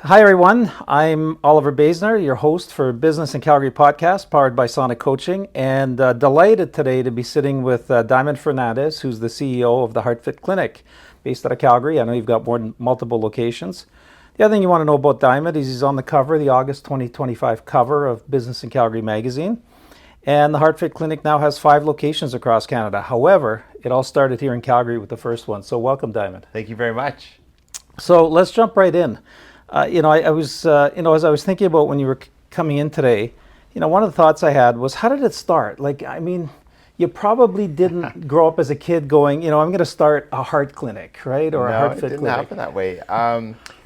Hi, everyone. I'm Oliver Basner, your host for Business in Calgary podcast, powered by Sonic Coaching, and delighted today to be sitting with Diamond Fernandes, who's the CEO of the Heartfit Clinic, based out of Calgary. I know you've got multiple locations. The other thing you want to know about Diamond is he's on the cover, the August 2025 cover of Business in Calgary magazine. And the Heartfit Clinic now has 5 locations across Canada. However, it all started here in Calgary with the first one. So welcome, Diamond. Thank you very much. So let's jump right in. I was, as I was thinking about when you were coming in today, one of the thoughts I had was, how did it start? You probably didn't grow up as a kid going, I'm going to start a heart clinic, right? Or a No, heart it fit didn't clinic. happen that way.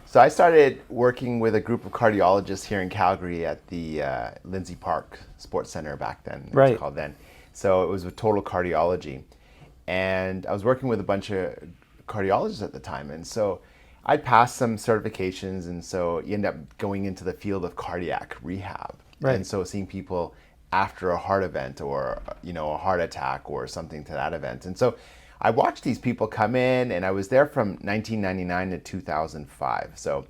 So I started working with a group of cardiologists here in Calgary at the Lindsay Park Sports Center back then. It Right. was called then. So it was with total cardiology. And I was working with a bunch of cardiologists at the time. And so I'd passed some certifications. And so you end up going into the field of cardiac rehab. Right. And so seeing people after a heart event or, a heart attack or something to that event. And so I watched these people come in, and I was there from 1999 to 2005. So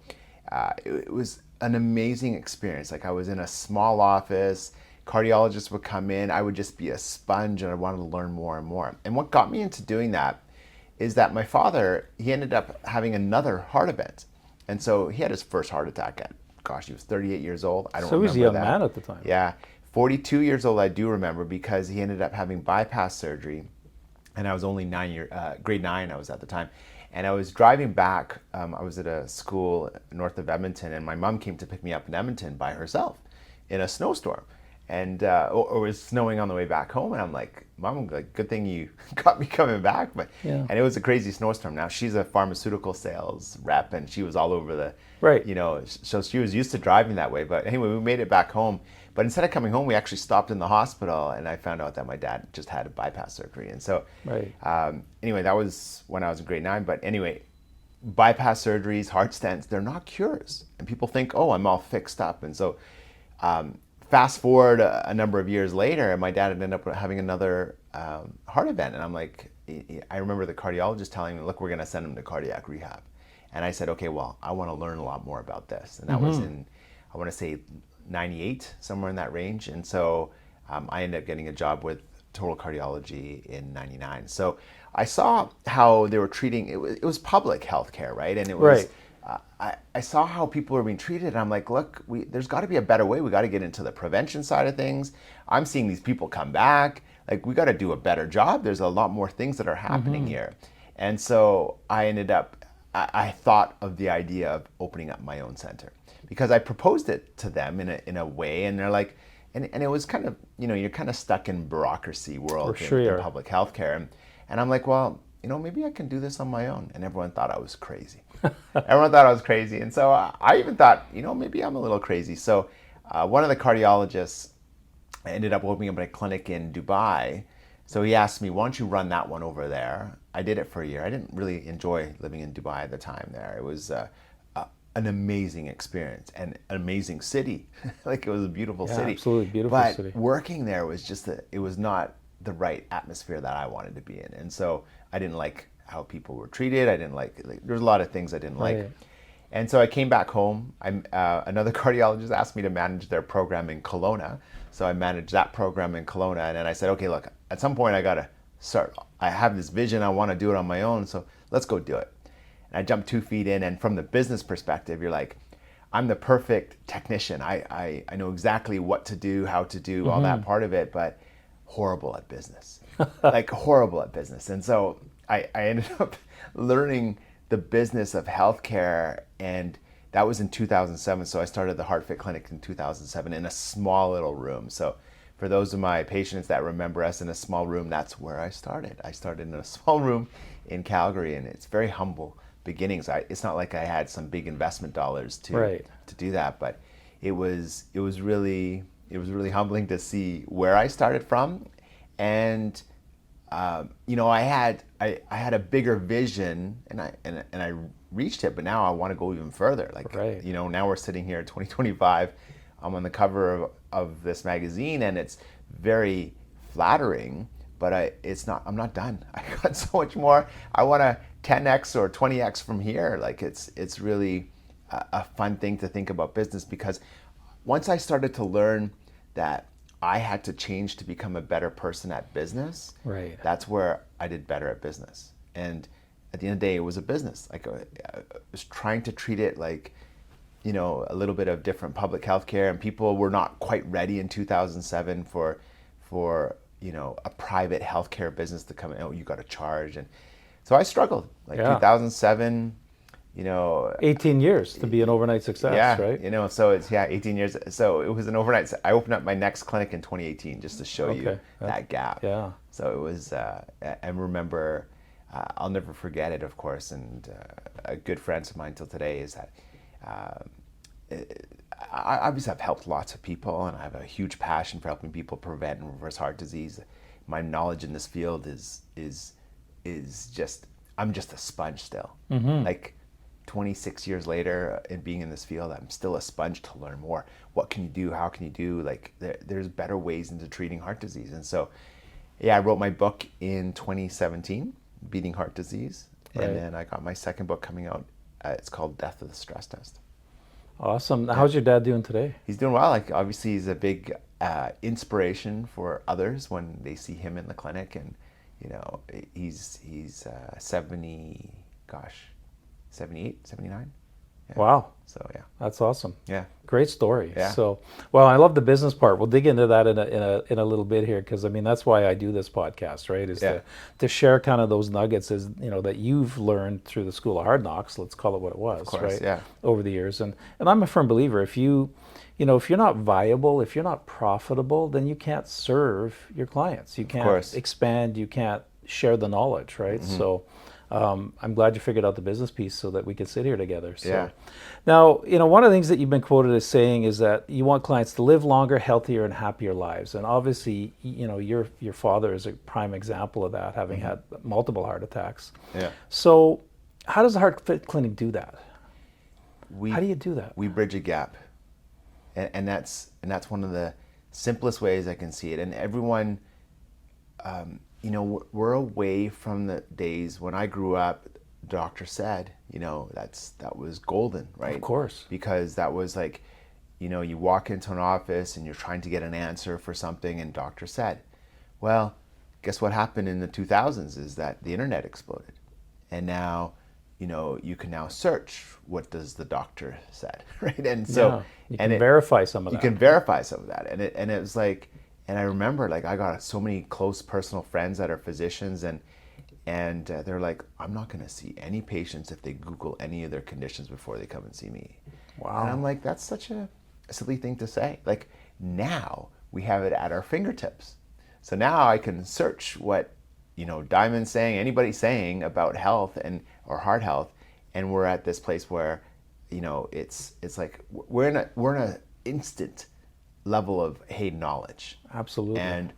it was an amazing experience. Like, I was in a small office, cardiologists would come in, I would just be a sponge, and I wanted to learn more and more. And what got me into doing that is that my father, he ended up having another heart event. And so he had his first heart attack at, he was 38 years old. I don't So he remember was a young that. man at the time. Yeah. 42 years old, I do remember, because he ended up having bypass surgery. And I was only grade 9 I was at the time. And I was driving back, I was at a school north of Edmonton, and my mom came to pick me up in Edmonton by herself in a snowstorm. And or it was snowing on the way back home, and I'm like, Mom, like, good thing you got me coming back. But Yeah. And it was a crazy snowstorm. Now, she's a pharmaceutical sales rep, and she was all over the, Right. so she was used to driving that way. But anyway, we made it back home. But instead of coming home, we actually stopped in the hospital, and I found out that my dad just had a bypass surgery. And so, Right. Anyway, that was when I was in grade 9. But anyway, bypass surgeries, heart stents, they're not cures. And people think, oh, I'm all fixed up. And so, fast forward a number of years later, and my dad had ended up having another heart event. And I'm like, I remember the cardiologist telling me, look, we're going to send him to cardiac rehab. And I said, okay, well, I want to learn a lot more about this. And that was in, I want to say, 98, somewhere in that range. And so I ended up getting a job with Total Cardiology in 99. So I saw how they were treating, it was public healthcare, right? And it was, I saw how people were being treated, and I'm like, look, there's got to be a better way. We got to get into the prevention side of things. I'm seeing these people come back. Like, we got to do a better job. There's a lot more things that are happening here. And so I ended up, I thought of the idea of opening up my own center, because I proposed it to them in a way, and they're like, and it was kind of, you're kind of stuck in bureaucracy world in public healthcare. And I'm like, well, maybe I can do this on my own. And everyone thought I was crazy. Everyone thought I was crazy. And so I even thought, maybe I'm a little crazy. So one of the cardiologists ended up opening up a clinic in Dubai. So he asked me, why don't you run that one over there? I did it for a year. I didn't really enjoy living in Dubai at the time there. It was an amazing experience and an amazing city. Like, it was a beautiful city. Absolutely beautiful city. But working there was just it was not the right atmosphere that I wanted to be in. And so I didn't like how people were treated. I didn't like there's a lot of things I didn't like. And so I came back home. Another cardiologist asked me to manage their program in Kelowna. So I managed that program in Kelowna. And then I said, okay, look, at some point I got to start. I have this vision. I want to do it on my own. So let's go do it. And I jumped 2 feet in. And from the business perspective, you're like, I'm the perfect technician. I know exactly what to do, how to do, all that part of it, but horrible at business. Like, horrible at business. And so I ended up learning the business of healthcare, and that was in 2007. So I started the Heartfit Clinic in 2007 in a small little room. So for those of my patients that remember us in a small room, that's where I started. I started in a small room in Calgary, and it's very humble beginnings. It's not like I had some big investment dollars to do that, but it was really humbling to see where I started from. And I had a bigger vision, and I reached it, but now I want to go even further. Like, now we're sitting here in 2025. I'm on the cover of this magazine, and it's very flattering, but I'm not done. I got so much more. I want to 10x or 20x from here. Like, it's really a fun thing to think about business, because once I started to learn that I had to change to become a better person at business, Right. that's where I did better at business. And at the end of the day, it was a business. Like I was trying to treat it like, a little bit of different public healthcare, and people were not quite ready in 2007 for a private healthcare business to come in. Oh, you got to charge, and so I struggled. Like 2007, 18 years to be an overnight success, right? So it's 18 years. So it was an overnight. I opened up my next clinic in 2018 just to show you that gap. Yeah. So it was. I remember. I'll never forget it, of course. And a good friend of mine till today is that. I obviously have helped lots of people, and I have a huge passion for helping people prevent and reverse heart disease. My knowledge in this field is just, I'm just a sponge still. Like 26 years later in being in this field, I'm still a sponge to learn more. What can you do? How can you do? Like there's better ways into treating heart disease. And so, I wrote my book in 2017, Beating Heart Disease. Right. And then I got my second book coming out. It's called Death of the Stress Test. Awesome. How's your dad doing today? He's doing well. Like obviously, he's a big inspiration for others when they see him in the clinic, and he's 70, 78, 79. Yeah. Wow. So That's awesome. Yeah. Great story. Yeah. So, well, I love the business part. We'll dig into that in a little bit here, because I mean that's why I do this podcast, right? Is to share kind of those nuggets that you've learned through the School of Hard Knocks. Let's call it what it was, of course, right? Yeah. Over the years, and I'm a firm believer. If you're not viable, if you're not profitable, then you can't serve your clients. You can't expand. You can't share the knowledge, right? So. I'm glad you figured out the business piece so that we could sit here together. So, now, one of the things that you've been quoted as saying is that you want clients to live longer, healthier, and happier lives. And obviously, your father is a prime example of that, having had multiple heart attacks. Yeah. So, how does the Heartfit Clinic do that? How do you do that? We bridge a gap, and that's one of the simplest ways I can see it. And everyone. We're away from the days when I grew up. The doctor said, that was golden, right? Of course. Because that was like, you walk into an office and you're trying to get an answer for something, and doctor said. Well, guess what happened in the 2000s is that the internet exploded, and now, you can now search what does the doctor said, right? And so you can verify some of that. You can verify some of that, and it was like. And I remember, like, I got so many close personal friends that are physicians, and they're like, I'm not going to see any patients if they Google any of their conditions before they come and see me. Wow. And I'm like, that's such a silly thing to say. Like, now we have it at our fingertips. So now I can search what, Diamond's saying, anybody's saying about health or heart health, and we're at this place where, it's like we're in a instant level of knowledge. Absolutely. And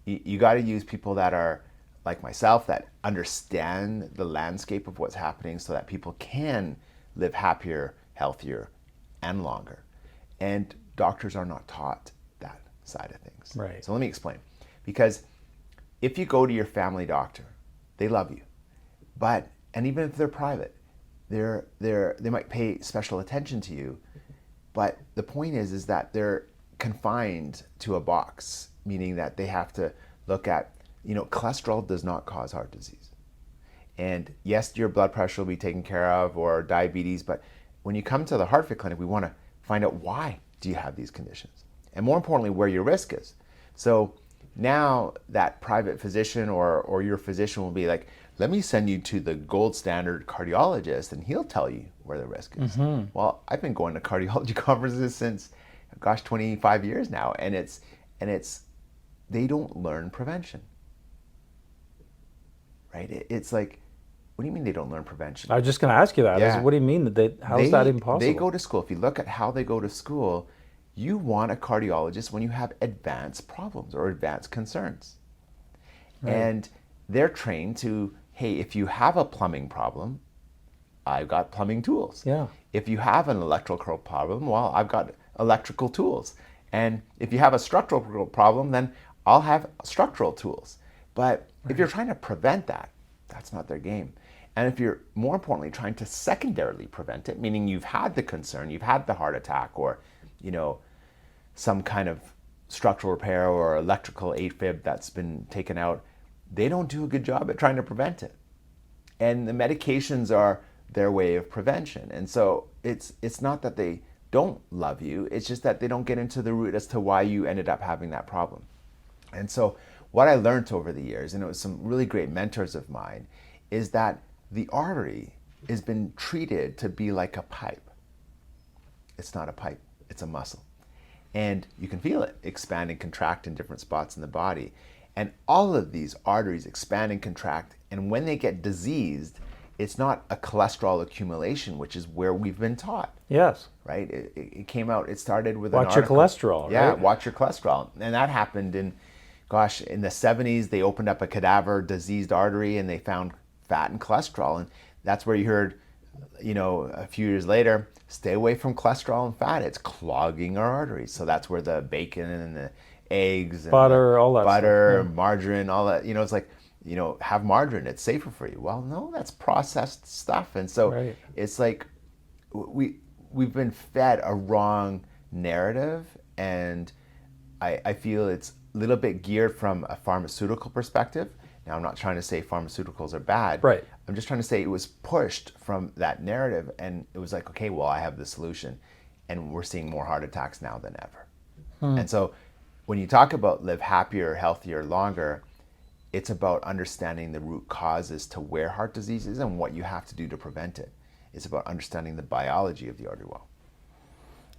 you got to use people that are like myself, that understand the landscape of what's happening, so that people can live happier, healthier, and longer. And doctors are not taught that side of things. Right. So let me explain. Because if you go to your family doctor, they love you, and even if they're private, they might pay special attention to you, but the point is that they're confined to a box, meaning that they have to look at, cholesterol does not cause heart disease. And yes, your blood pressure will be taken care of, or diabetes, but when you come to the Heartfit Clinic, we want to find out why do you have these conditions? And more importantly, where your risk is. So now that private physician or your physician will be like, let me send you to the gold standard cardiologist, and he'll tell you where the risk is. Well, I've been going to cardiology conferences since 25 years now, and it's they don't learn prevention, right? It's like, what do you mean they don't learn prevention? I was just going to ask you that. Yeah. What do you mean how is that impossible? They go to school. If you look at how they go to school, you want a cardiologist when you have advanced problems or advanced concerns. Right. And they're trained to, hey, if you have a plumbing problem, I've got plumbing tools. Yeah. If you have an electrical problem, well, I've got electrical tools. And if you have a structural problem, then I'll have structural tools. But if you're trying to prevent that, that's not their game. And if you're, more importantly, trying to secondarily prevent it, meaning you've had the concern, you've had the heart attack, or, some kind of structural repair or electrical AFib that's been taken out, they don't do a good job at trying to prevent it. And the medications are their way of prevention. And so it's not that they don't love you, it's just that they don't get into the root as to why you ended up having that problem. And so what I learned over the years, and it was some really great mentors of mine, is that the artery has been treated to be like a pipe. It's not a pipe, it's a muscle. And you can feel it expand and contract in different spots in the body. And all of these arteries expand and contract, and when they get diseased, it's not a cholesterol accumulation, which is where we've been taught. Yes. Right? It came out, it started with watch your cholesterol, yeah, right? Watch your cholesterol. And that happened in the 70s. They opened up a cadaver diseased artery and they found fat and cholesterol. And that's where you heard, a few years later, stay away from cholesterol and fat. It's clogging our arteries. So that's where the bacon and the eggs and butter, all that butter, stuff. margarine, all that, it's like, have margarine, it's safer for you. Well, no, that's processed stuff. And so Right. It's like we've been fed a wrong narrative, and I feel it's a little bit geared from a pharmaceutical perspective. Now, I'm not trying to say pharmaceuticals are bad. Right. I'm just trying to say it was pushed from that narrative, and it was like, okay, well, I have the solution, and we're seeing more heart attacks now than ever. And so when you talk about live happier, healthier, longer, it's about understanding the root causes to where heart disease is and what you have to do to prevent it. It's about understanding the biology of the artery wall.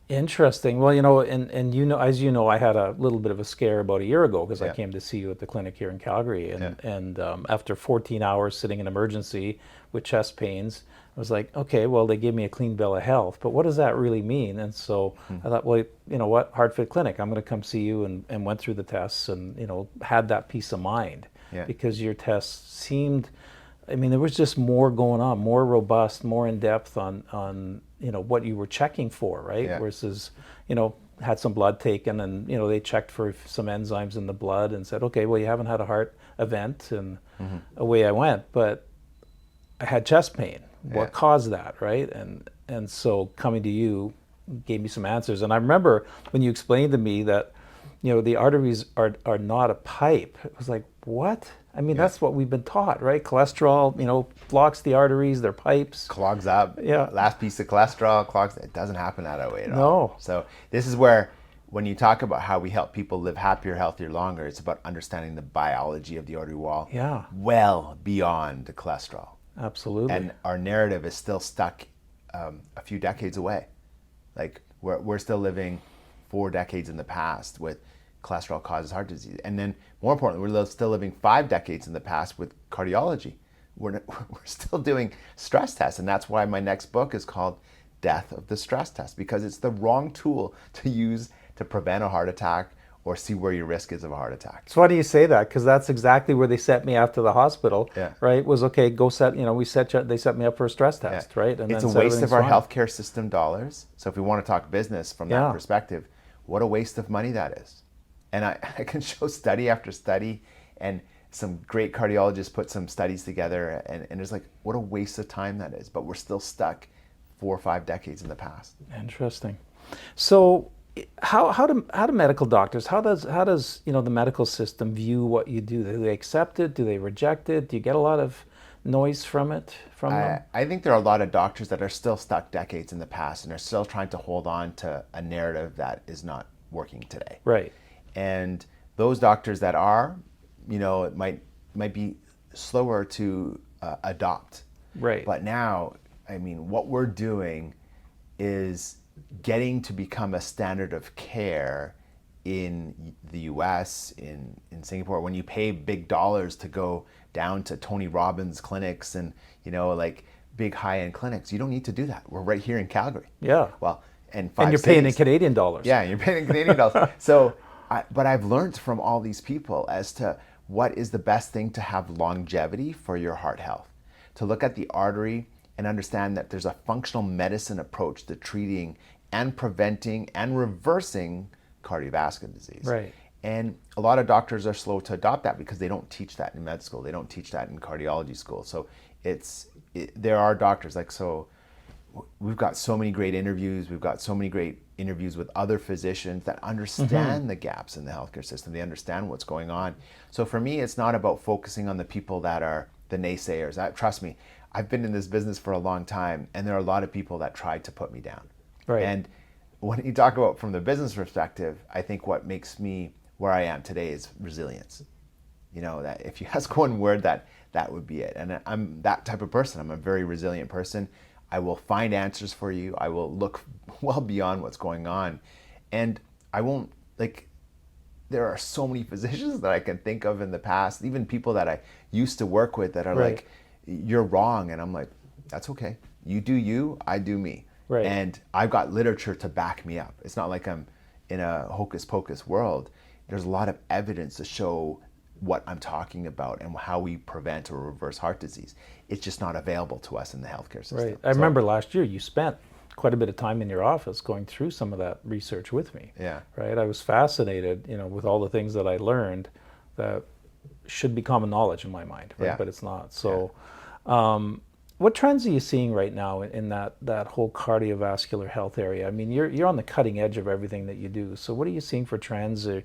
Interesting. Well, and as you know, I had a little bit of a scare about a year ago because I came to see you at the clinic here in Calgary, and after 14 hours sitting in emergency with chest pains, I was like, okay, well, they gave me a clean bill of health, but what does that really mean? And so I thought, well, you know what, Heartfit Clinic, I'm going to come see you, and went through the tests, and had that peace of mind because your tests seemed, there was just more going on, more robust, more in depth on what you were checking for, right? Yeah. Versus, had some blood taken, and they checked for some enzymes in the blood and said, okay, well, you haven't had a heart event, and away I went. But I had chest pain. What caused that, right? And so coming to you gave me some answers. And I remember when you explained to me that the arteries are not a pipe. It was like, what? That's what we've been taught, right? Cholesterol, blocks the arteries, they're pipes. Clogs up. Yeah. Last piece of cholesterol clogs. It doesn't happen that way at all. No. So this is where, when you talk about how we help people live happier, healthier, longer, it's about understanding the biology of the artery wall. Yeah. Well beyond the cholesterol. Absolutely. And our narrative is still stuck a few decades away. Like we're still living 4 decades in the past with cholesterol causes heart disease. And then more importantly, we're still living 5 decades in the past with cardiology. We're still doing stress tests. And that's why my next book is called Death of the Stress Test, because it's the wrong tool to use to prevent a heart attack or see where your risk is of a heart attack. So why do you say that? Because that's exactly where they set me after the hospital, Yeah. right? Was okay, go set, they set me up for a stress test, right? And it's then a said waste of everything's our fine. healthcare system dollars. So if we want to talk business from that perspective, what a waste of money that is. And I can show study after study, and some great cardiologists put some studies together, and it's like, what a waste of time that is. But we're still stuck 4 or 5 decades in the past. Interesting. So how do medical doctors, how does the medical system view what you do? Do they accept it? Do they reject it? Do you get a lot of noise from them? I think there are a lot of doctors that are still stuck decades in the past and are still trying to hold on to a narrative that is not working today. Right. And those doctors that are, it might be slower to adopt. Right. But now, what we're doing is getting to become a standard of care in the US, in Singapore. When you pay big dollars to go down to Tony Robbins clinics and, like big high-end clinics, you don't need to do that. We're right here in Calgary. Yeah. Well, and you're paying in Canadian dollars. Yeah, you're paying in Canadian dollars. So, but I've learned from all these people as to what is the best thing to have longevity for your heart health. To look at the artery and understand that there's a functional medicine approach to treating and preventing and reversing cardiovascular disease. Right. And a lot of doctors are slow to adopt that because they don't teach that in med school. They don't teach that in cardiology school. So it's there are doctors like, so we've got so many great interviews. We've got so many great interviews with other physicians that understand the gaps in the healthcare system. They understand what's going on. So for me, it's not about focusing on the people that are the naysayers. Trust me, I've been in this business for a long time, and there are a lot of people that tried to put me down. Right. And when you talk about from the business perspective, I think what makes me where I am today is resilience. You know, that if you ask one word, that would be it. And I'm that type of person. I'm a very resilient person. I will find answers for you. I will look well beyond what's going on. And I won't, like, there are so many physicians that I can think of in the past, even people that I used to work with that are Right. like, you're wrong. And I'm like, that's okay. You do you, I do me. Right. And I've got literature to back me up. It's not like I'm in a hocus pocus world. There's a lot of evidence to show what I'm talking about and how we prevent or reverse heart disease. It's just not available to us in the healthcare system. Right. I remember last year you spent quite a bit of time in your office going through some of that research with me. Yeah. Right. I was fascinated, with all the things that I learned that should be common knowledge in my mind, right? Yeah. But it's not. So, what trends are you seeing right now in that whole cardiovascular health area? I mean, you're on the cutting edge of everything that you do. So what are you seeing for trends? Or,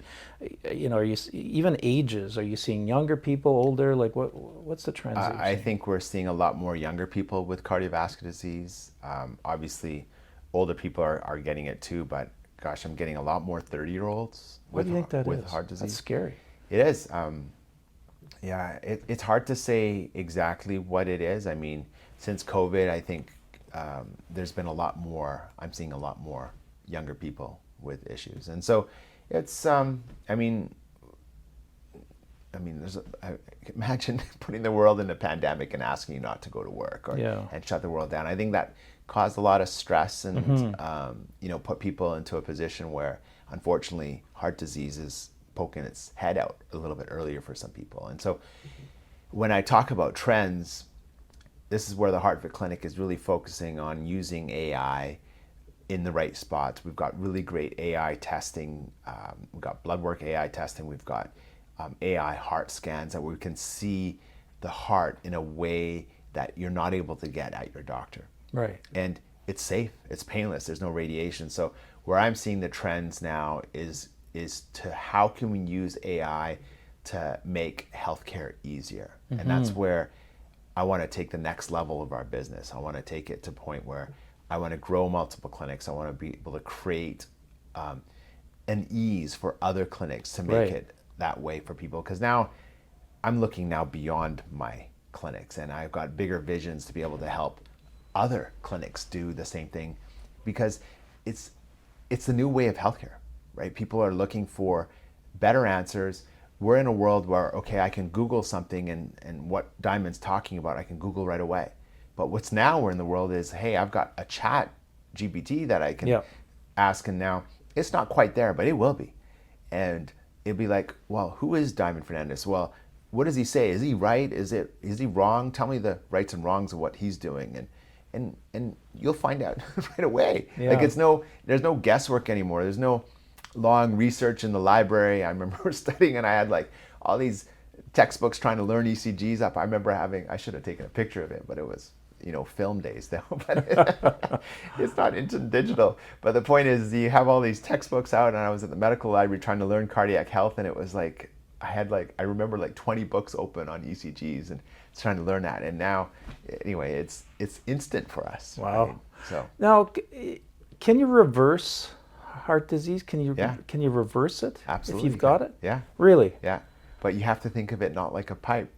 are you even ages? Are you seeing younger people, older? Like what's the trends? That you're I seeing? think we're seeing a lot more younger people with cardiovascular disease. Obviously, older people are getting it too, but gosh, I'm getting a lot more 30-year-olds What do you think that with is? heart disease. That's scary. It is. Yeah, it's hard to say exactly what it is. I mean, since COVID, I think there's been I'm seeing a lot more younger people with issues. And so it's, imagine putting the world in a pandemic and asking you not to go to work and shut the world down. I think that caused a lot of stress and, put people into a position where, unfortunately, heart disease is poking its head out a little bit earlier for some people. And so when I talk about trends, this is where the Heartfit Clinic is really focusing on using AI in the right spots. We've got really great AI testing. We've got blood work AI testing. We've got AI heart scans that we can see the heart in a way that you're not able to get at your doctor. Right. And it's safe, it's painless, there's no radiation. So where I'm seeing the trends now is to how can we use AI to make healthcare easier? And that's where I want to take the next level of our business. I want to take it to a point where I want to grow multiple clinics. I want to be able to create an ease for other clinics to make it that way for people. Because now I'm looking now beyond my clinics, and I've got bigger visions to be able to help other clinics do the same thing, because it's the new way of healthcare, right? People are looking for better answers. We're in a world where, okay, I can Google something and what Diamond's talking about, I can Google right away. But what's now we're in the world is, hey, I've got a chat GPT that I can ask, and now it's not quite there, but it will be. And it'll be like, well, who is Diamond Fernandes? Well, what does he say? Is he right? Is he wrong? Tell me the rights and wrongs of what he's doing. And you'll find out right away. Yeah. Like there's no guesswork anymore. There's no long research in the library. I remember studying and I had like all these textbooks trying to learn ECGs up. I remember I should have taken a picture of it, but it was, film days now. But it's not digital. But the point is, you have all these textbooks out, and I was at the medical library trying to learn cardiac health, and it was like, I remember like 20 books open on ECGs and trying to learn that. And now, anyway, it's instant for us. Wow. Right? So now, can you reverse heart disease? Can you reverse it? Absolutely. If you've got it? Yeah. Really? Yeah. But you have to think of it not like a pipe,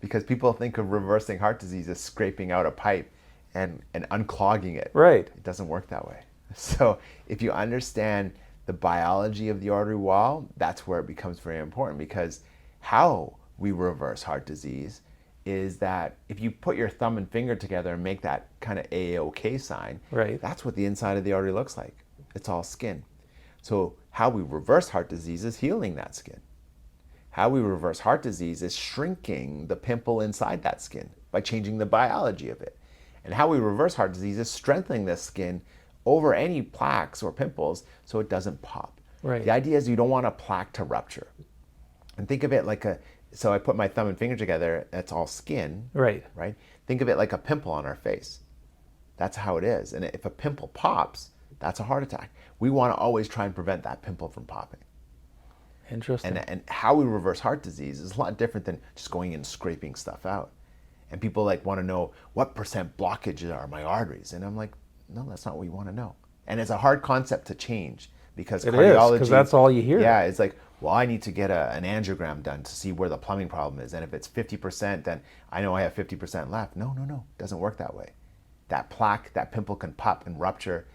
because people think of reversing heart disease as scraping out a pipe and unclogging it. Right. It doesn't work that way. So if you understand the biology of the artery wall, that's where it becomes very important, because how we reverse heart disease is that if you put your thumb and finger together and make that kind of A-OK sign, right, that's what the inside of the artery looks like. It's all skin. So how we reverse heart disease is healing that skin. How we reverse heart disease is shrinking the pimple inside that skin by changing the biology of it. And how we reverse heart disease is strengthening the skin over any plaques or pimples so it doesn't pop. Right. The idea is you don't want a plaque to rupture. And think of it like so I put my thumb and finger together, that's all skin. Right. Right? think of it like a pimple on our face. That's how it is. And if a pimple pops, that's a heart attack. We want to always try and prevent that pimple from popping. Interesting. And how we reverse heart disease is a lot different than just going and scraping stuff out. And people like want to know what percent blockage are my arteries. And I'm like, no, that's not what you want to know. And it's a hard concept to change because It is, cardiology, because that's all you hear. Yeah, it's like, well, I need to get an angiogram done to see where the plumbing problem is. And if it's 50%, then I know I have 50% left. No, it doesn't work that way. That plaque, that pimple can pop and rupture,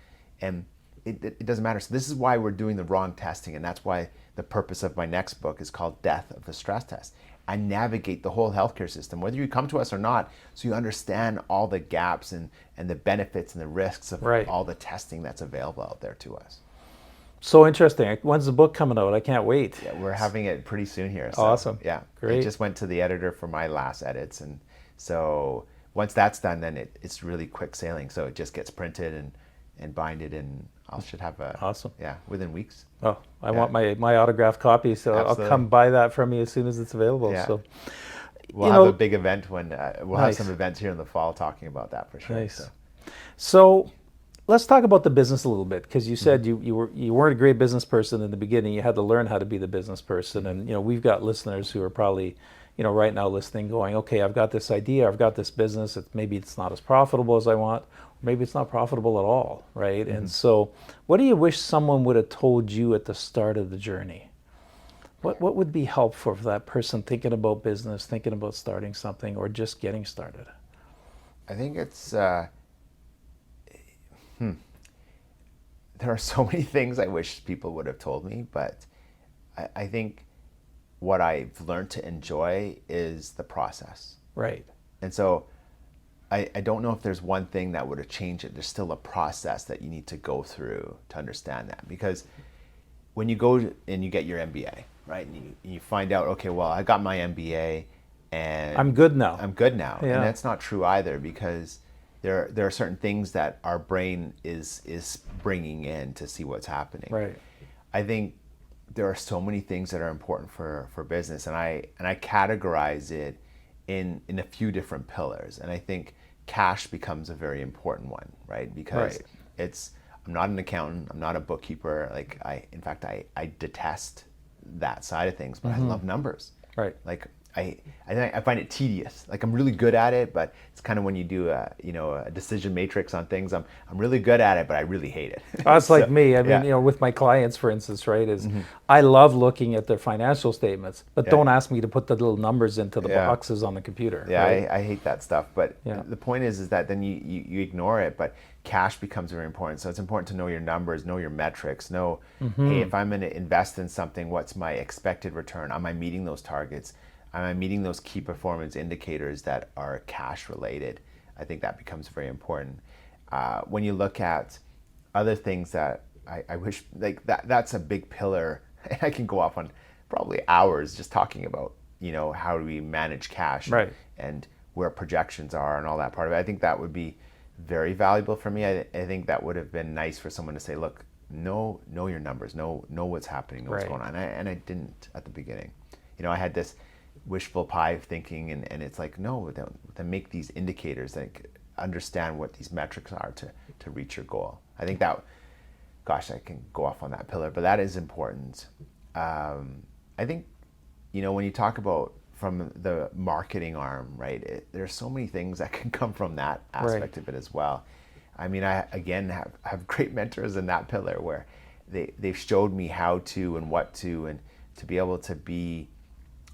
and it doesn't matter. So this is why we're doing the wrong testing, and that's why the purpose of my next book is called Death of the Stress Test. I navigate the whole healthcare system, whether you come to us or not, so you understand all the gaps and the benefits and the risks of all the testing that's available out there to us. So interesting. When's the book coming out? I can't wait. Yeah, we're having it pretty soon here. So, awesome. Yeah, great. It just went to the editor for my last edits, and so once that's done, then it's really quick sailing. So it just gets printed and binded, and I should have awesome. Yeah, within weeks. Oh, I want my autographed copy, so absolutely. I'll come buy that from you as soon as it's available. Yeah. So we'll have a big event when we'll have some events here in the fall talking about that for sure. Nice. So let's talk about the business a little bit, because you said you weren't a great business person in the beginning. You had to learn how to be the business person, and we've got listeners who are probably right now listening, going, okay, I've got this idea, I've got this business. Maybe it's not as profitable as I want. Maybe it's not profitable at all, right? And so, what do you wish someone would have told you at the start of the journey? What would be helpful for that person thinking about business, thinking about starting something, or just getting started? I think it's there are so many things I wish people would have told me, but I think what I've learned to enjoy is the process. Right. And so I don't know if there's one thing that would have changed it. There's still a process that you need to go through to understand that. Because when you go and you get your MBA, right, and you find out, okay, well, I got my MBA and I'm good now. Yeah. And that's not true either, because there are certain things that our brain is bringing in to see what's happening. Right. I think there are so many things that are important for business, and I categorize it in a few different pillars. And I think cash becomes a very important one, right? Because I'm not an accountant, I'm not a bookkeeper. Like in fact, I detest that side of things, but I love numbers. Right. Like I find it tedious. Like I'm really good at it, but it's kind of when you do a decision matrix on things. I'm really good at it, but I really hate it. That's like me. I mean, with my clients, for instance, right? I love looking at their financial statements, but don't ask me to put the little numbers into the boxes on the computer. Yeah, right? I hate that stuff. But the point is that then you ignore it. But cash becomes very important. So it's important to know your numbers, know your metrics, know, hey, if I'm going to invest in something, what's my expected return? Am I meeting those targets? Am I meeting those key performance indicators that are cash related? I think that becomes very important. When you look at other things that I wish, like that's a big pillar. And I can go off on probably hours just talking about, how do we manage cash, right, and where projections are and all that part of it. I think that would be very valuable for me. I think that would have been nice for someone to say, look, know your numbers, know what's happening, know what's going on. And I didn't at the beginning. I had this wishful pie thinking, and it's like, no, then make these indicators, like understand what these metrics are to reach your goal. I think that, gosh, I can go off on that pillar, but that is important. I think, when you talk about from the marketing arm, right, there's so many things that can come from that aspect of it as well. I mean, I again have great mentors in that pillar where they've showed me how to and what to, and to be able to be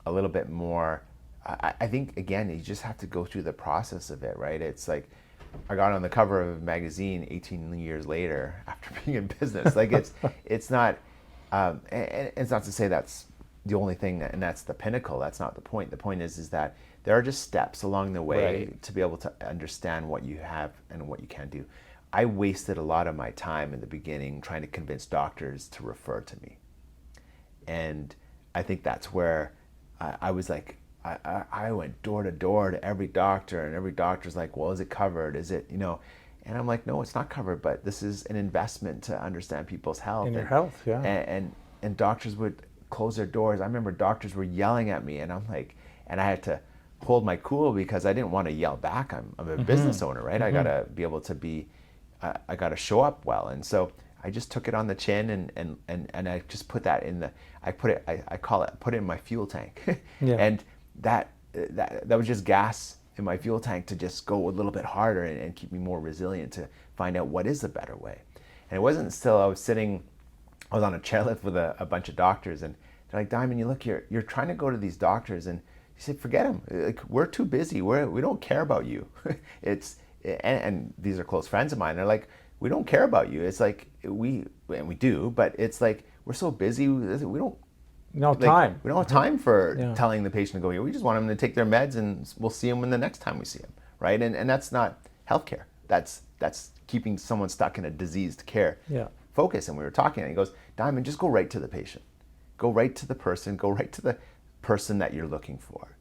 a little bit more, I think, again, you just have to go through the process of it, right? It's like, I got on the cover of a magazine 18 years later after being in business. Like it's not, and it's not to say that's the only thing and that's the pinnacle. That's not the point. The point is that there are just steps along the way to be able to understand what you have and what you can do. I wasted a lot of my time in the beginning trying to convince doctors to refer to me. And I think that's where I was like, I went door to door to every doctor, and every doctor's like, well, is it covered? Is it, and I'm like, no, it's not covered, but this is an investment to understand people's health. In your health, yeah. And doctors would close their doors. I remember doctors were yelling at me, and I'm like, and I had to hold my cool because I didn't want to yell back. I'm a business owner, right? I gotta be able to be, I gotta show up well. And so I just took it on the chin and I just put that in the, I call it, put it in my fuel tank. Yeah. And that was just gas in my fuel tank to just go a little bit harder and keep me more resilient to find out what is the better way. And it wasn't until I was on a chairlift with a bunch of doctors, and they're like, Diamond, you look, you're trying to go to these doctors, and you said, forget them. Like, we're too busy. We don't care about you. And these are close friends of mine. They're like, we don't care about you. It's like we do, but it's like we're so busy. We don't. No time. We don't have time for telling the patient to go here. We just want them to take their meds, and we'll see them when the next time we see them, right? And that's not healthcare. That's keeping someone stuck in a diseased care focus. And we were talking, and he goes, Diamond, just go right to the patient. Go right to the person. Go right to the person that you're looking for.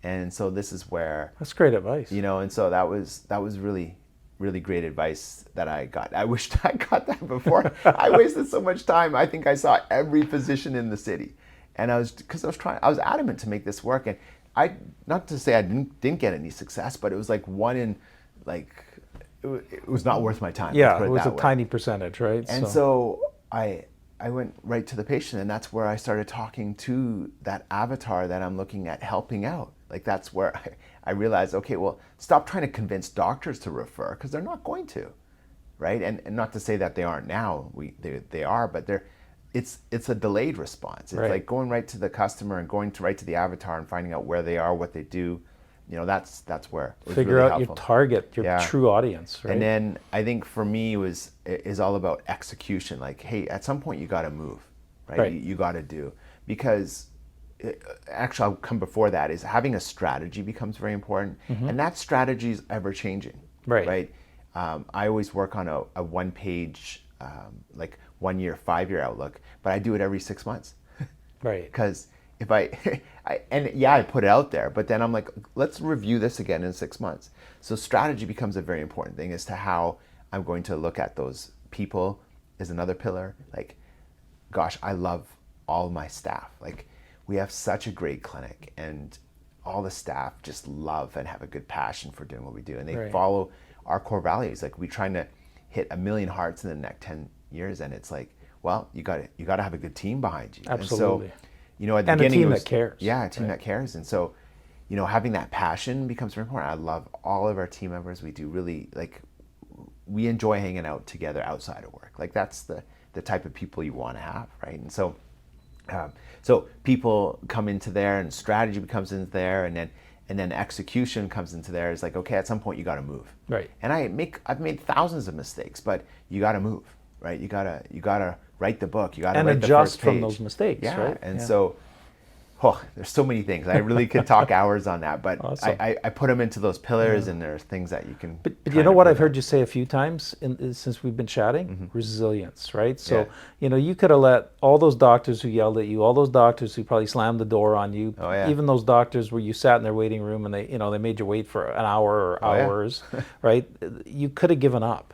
And so this is where, that's great advice. And so that was really, really great advice that I got. I wished I got that before. I wasted so much time. I think I saw every physician in the city. And I was adamant to make this work. And not to say I didn't get any success, but it was like one in, like, it was not worth my time. Yeah, it was a tiny percentage, right? And so I went right to the patient, and that's where I started talking to that avatar that I'm looking at helping out. Like, that's where I realized, okay, well, stop trying to convince doctors to refer, because they're not going to, right? And not to say that they aren't now, they are, but it's a delayed response. It's like going right to the customer and going right to the avatar and finding out where they are, what they do. That's where it was figure really out helpful. your target, your true audience, right? And then I think for me is all about execution. Like, hey, at some point you got to move, right? You got to do, because actually I'll come before that is having a strategy becomes very important, and that strategy is ever changing, right? I always work on a one page, like 1 year, 5 year outlook, but I do it every 6 months, right? Because if I put it out there, but then I'm like, let's review this again in 6 months. So strategy becomes a very important thing as to how I'm going to look at those. People is another pillar. Like, gosh, I love all my staff. Like, we have such a great clinic, and all the staff just love and have a good passion for doing what we do, and they follow our core values. Like, we're trying to hit 1 million hearts in the next 10 years, and it's like, well, you got to have a good team behind you. Absolutely. And so, at the beginning, a team that cares. Yeah, a team that cares. And so, having that passion becomes very important. I love all of our team members. We do really, like, we enjoy hanging out together outside of work. Like, that's the type of people you want to have, right? And so, so people come into there, and strategy becomes into there, and then execution comes into there. It's like, okay, at some point you got to move, right? And I've made thousands of mistakes, but you got to move, right? You gotta write the book. You got to write the first page. From those mistakes, right? And so, there's so many things. I really could talk hours on that, but awesome. I put them into those pillars, and there's things that you can. But you know what I've heard you say a few times since we've been chatting? Resilience, right? So you could have let all those doctors who yelled at you, all those doctors who probably slammed the door on you, even those doctors where you sat in their waiting room and they made you wait for an hour or hours, right? You could have given up,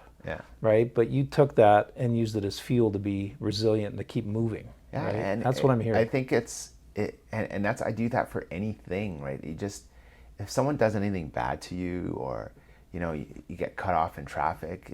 right? But you took that and used it as fuel to be resilient and to keep moving. Yeah, right? And that's what I'm hearing. I think and that's, I do that for anything, right? You just, if someone does anything bad to you, or you get cut off in traffic,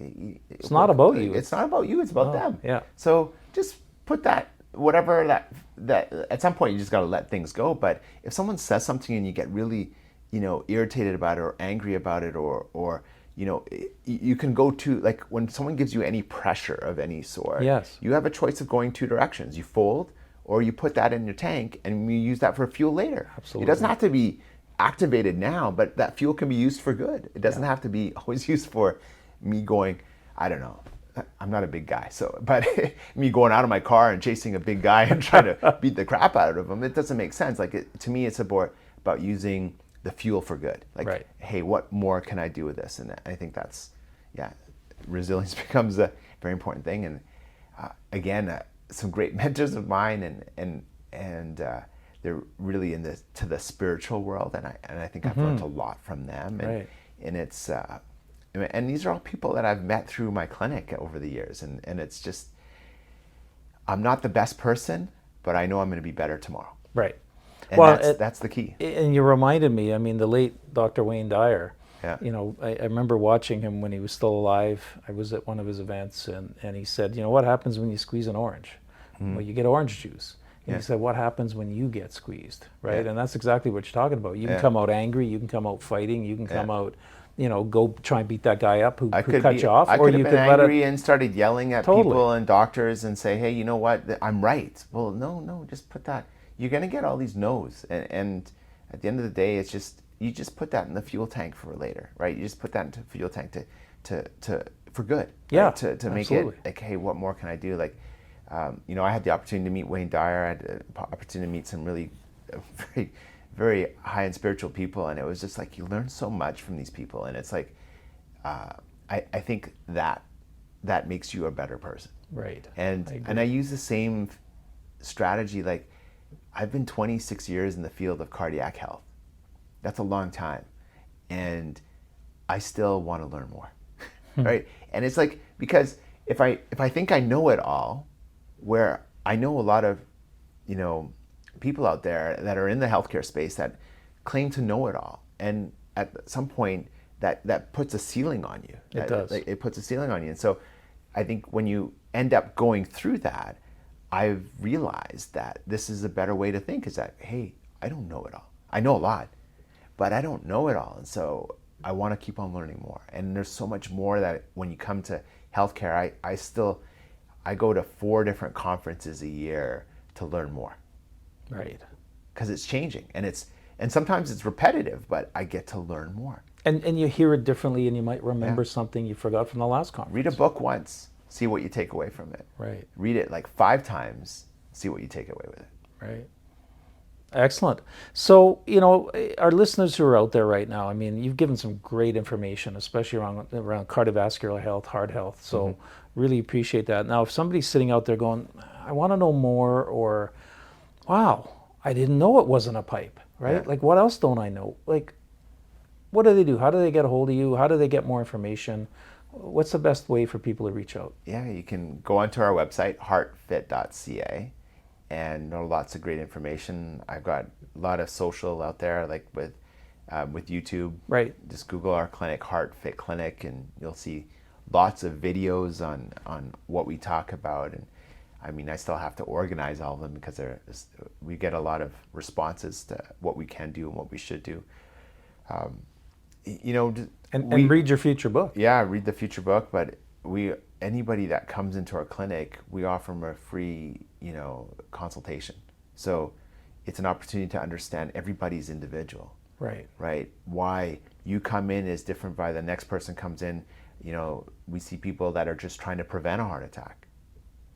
it's not about you. It's not about you. It's about them. Yeah. So just put that, whatever that at some point you just got to let things go. But if someone says something and you get really, irritated about it or angry about it, or you can go to, like, when someone gives you any pressure of any sort, you have a choice of going two directions. You fold, or you put that in your tank and you use that for fuel later. Absolutely. It doesn't have to be activated now, but that fuel can be used for good. It doesn't have to be always used for me going, I don't know, I'm not a big guy, but me going out of my car and chasing a big guy and trying to beat the crap out of him, it doesn't make sense. Like, to me, it's about using the fuel for good. Like, hey, what more can I do with this? And I think that's, resilience becomes a very important thing. And again, some great mentors of mine, and they're really to the spiritual world, and I think I've learned a lot from them, and it's and these are all people that I've met through my clinic over the years, and it's just, I'm not the best person, but I know I'm going to be better tomorrow. Right. And Well, that's the key. and you reminded me, I mean, the late Dr. Wayne Dyer, Yeah. you know, I remember watching him when he was still alive. I was at one of his events, and he said, you know, what happens when you squeeze an orange? Well, you get orange juice. And Yeah. he said, what happens when you get squeezed, right? Yeah. And that's exactly what you're talking about. You can Yeah. come out angry, you can come out fighting, you can come Yeah. out, you know, go try and beat that guy up who cut be, you off, I or could have you been could let angry it. and started yelling at Totally. people and doctors and say, hey, you know what? I'm right. Well, no, just put that. You're going to get all these no's. And at the end of the day, it's just, you just put that in the fuel tank for later, right? You just put that into the fuel tank for good. Yeah, right? To make it absolutely. like, hey, what more can I do? Like, you know, I had the opportunity to meet Wayne Dyer. I had the opportunity to meet some really very, very high and spiritual people. And it was just like, you learn so much from these people. And it's like, I think that makes you a better person. Right. And I use the same strategy. Like, I've been 26 years in the field of cardiac health. That's a long time. And I still want to learn more. Right? And it's like, because if I think I know it all, where I know a lot of, you know, people out there that are in the healthcare space that claim to know it all. And at some point that puts a ceiling on you. It does. It puts a ceiling on you. And so I think when you end up going through that, I've realized that this is a better way to think, is that, hey, I don't know it all. I know a lot, but I don't know it all. And so I want to keep on learning more. And there's so much more that when you come to healthcare, I go to 4 different conferences a year to learn more. Right. Because it's changing, and sometimes it's repetitive, but I get to learn more. And you hear it differently, and you might remember something you forgot from the last conference. Read a book once, see what you take away from it. Right. Read it like 5 times, see what you take away with it. Right. Excellent. So, you know, our listeners who are out there right now, I mean, you've given some great information, especially around cardiovascular health, heart health. So really appreciate that. Now, if somebody's sitting out there going, I want to know more, or, wow, I didn't know it wasn't a pipe, right? Yeah. Like, what else don't I know? Like, what do they do? How do they get a hold of you? How do they get more information? What's the best way for people to reach out? Yeah, you can go onto our website, heartfit.ca, and know lots of great information. I've got a lot of social out there, like with YouTube. Right. Just Google our clinic, Heartfit Clinic, and you'll see lots of videos on what we talk about. And I mean, I still have to organize all of them because we get a lot of responses to what we can do and what we should do. You know, And read your future book. Yeah, read the future book. But anybody that comes into our clinic, we offer them a free, you know, consultation. So it's an opportunity to understand everybody's individual. Right. Right. Why you come in is different by the next person comes in. You know, we see people that are just trying to prevent a heart attack.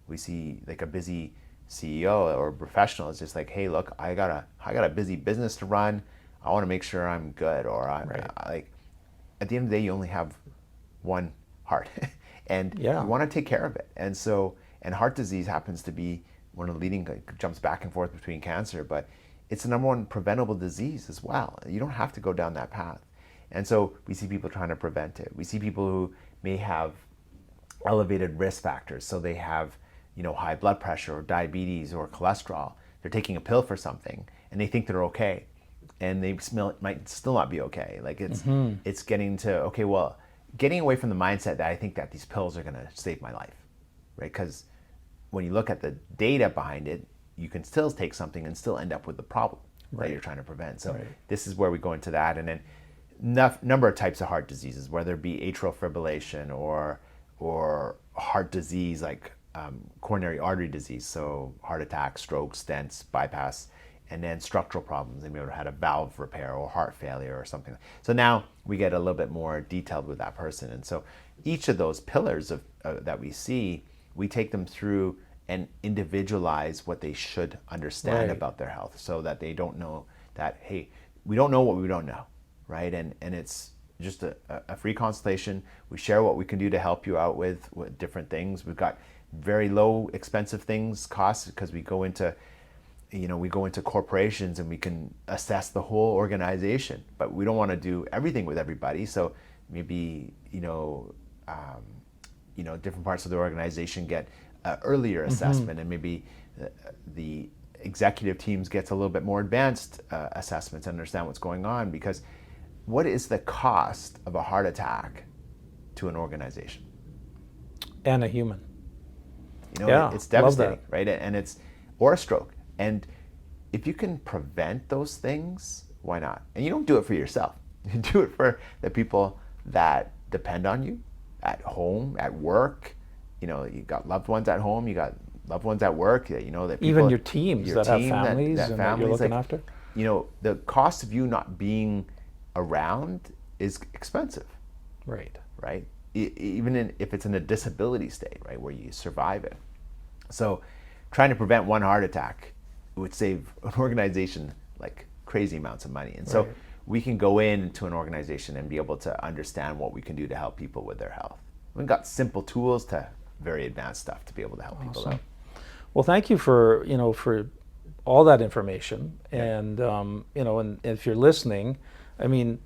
We see like a busy CEO or professional is just like, hey, look, I got a busy business to run. I want to make sure I'm good, or like at the end of the day, you only have one heart, and you want to take care of it. And so, and heart disease happens to be one of the leading, jumps back and forth between cancer, but it's the number one preventable disease as well. You don't have to go down that path. And so we see people trying to prevent it. We see people who may have elevated risk factors. So they have, you know, high blood pressure or diabetes or cholesterol. They're taking a pill for something and they think they're okay. And they might still not be okay. Like it's getting to, okay, well, getting away from the mindset that I think that these pills are gonna save my life, right? Because when you look at the data behind it, you can still take something and still end up with the problem that you're trying to prevent. So this is where we go into that. And then number of types of heart diseases, whether it be atrial fibrillation or heart disease like coronary artery disease, so heart attack, stroke, stents, bypass, and then structural problems. They may have had a valve repair or heart failure or something. So now we get a little bit more detailed with that person. And so each of those pillars of that we see, we take them through and individualize what they should understand about their health, so that they don't know that, hey, we don't know what we don't know, right? And it's just a free consultation. We share what we can do to help you out with different things. We've got very low expensive things costs because we go into corporations and we can assess the whole organization, but we don't want to do everything with everybody. So maybe, different parts of the organization get earlier assessment, and maybe executive teams gets a little bit more advanced assessments to understand what's going on, because what is the cost of a heart attack to an organization? And a human. You know, Yeah, it's devastating, love that. right? And it's, or a stroke. And if you can prevent those things, why not? And you don't do it for yourself. You do it for the people that depend on you at home, at work. You know, you got loved ones at home, you got loved ones at work, you know, that people, Even your teams that have families that and that you're looking after. You know, the cost of you not being around is expensive. Right. Right? Even if it's in a disability state, right, where you survive it. So trying to prevent one heart attack would save an organization like crazy amounts of money. And so we can go into an organization and be able to understand what we can do to help people with their health. We've got simple tools to very advanced stuff to be able to help people out. Well, thank you for, for all that information. And, and if you're listening, I mean,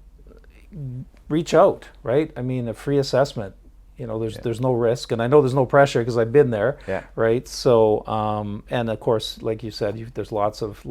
reach out, right? I mean, a free assessment, there's no risk, and I know there's no pressure because I've been there, right? So, and of course, like you said, there's lots of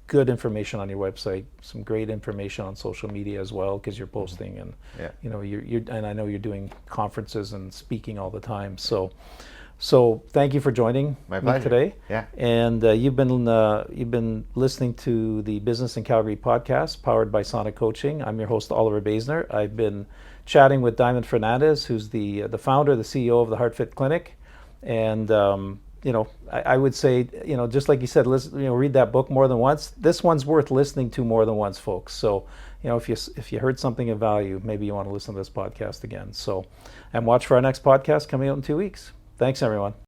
good information on your website, some great information on social media as well, because you're posting and you're and I know you're doing conferences and speaking all the time. So thank you for joining me today. Yeah. And you've been listening to the Business in Calgary podcast, powered by Sonic Coaching. I'm your host, Oliver Basner. I've been chatting with Diamond Fernandes, who's the founder, the CEO of the Heartfit Clinic, and I would say, just like you said, read that book more than once. This one's worth listening to more than once, folks. So, if you heard something of value, maybe you want to listen to this podcast again. So, and watch for our next podcast coming out in 2 weeks. Thanks, everyone.